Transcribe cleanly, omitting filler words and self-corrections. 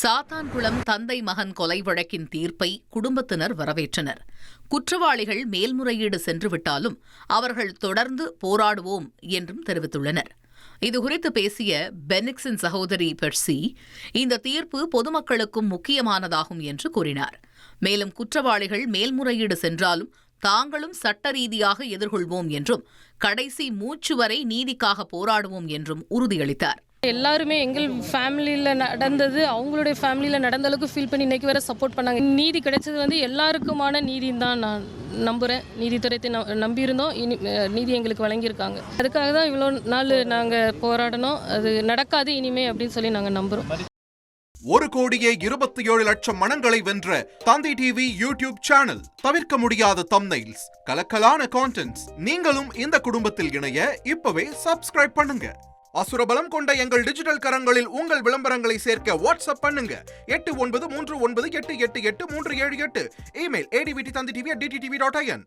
சாத்தான்குளம் தந்தை மகன் கொலை வழக்கின் தீர்ப்பை குடும்பத்தினர் வரவேற்றனர். குற்றவாளிகள் மேல்முறையீடு சென்றுவிட்டாலும் அவர்கள் தொடர்ந்து போராடுவோம் என்றும் தெரிவித்துள்ளனர். இதுகுறித்து பேசிய பெனிக்ஸின் சகோதரி பெர்சி, இந்த தீர்ப்பு பொதுமக்களுக்கும் முக்கியமானதாகும் என்று கூறினார். மேலும் குற்றவாளிகள் மேல்முறையீடு சென்றாலும் தாங்களும் சட்ட ரீதியாக எதிர்கொள்வோம் என்றும் கடைசி மூச்சு வரை நீதிக்காக போராடுவோம் என்றும் உறுதியளித்தார். எல்லாருமே எங்கள் ஃபேமிலியில் நடந்தது அவங்களுடைய ஃபேமிலியில் நடந்த அளவுக்கு ஃபீல் பண்ணி இன்றைக்கி வேறு சப்போர்ட் பண்ணாங்க. நீதி கிடைச்சது எல்லாருக்குமான நீதின்னு தான் நான் நம்புகிறேன். நீதித்துறையத்தை நம்பியிருந்தோம். நீதி எங்களுக்கு வழங்கியிருக்காங்க. அதுக்காக தான் இவ்வளோ நாள் நாங்கள் போராடணும். அது நடக்காது இனிமே அப்படின்னு சொல்லி நாங்கள் நம்புகிறோம். 1,27,00,000 மனங்களை வென்ற தந்தி டிவி யூடியூப் சேனல். தவிர்க்க முடியாத தம்ப்நெயில்ஸ், கலக்கலான கான்டென்ட்ஸ். நீங்களும் இந்த குடும்பத்தில் இணைய இப்பவே சப்ஸ்கிரைப் பண்ணுங்க. அசுரபலம் கொண்ட எங்கள் டிஜிட்டல் கரங்களில் உங்கள் விளம்பரங்களை சேர்க்க வாட்ஸ்அப் பண்ணுங்க. 8939888838. Email advtthanditv@dttv.in.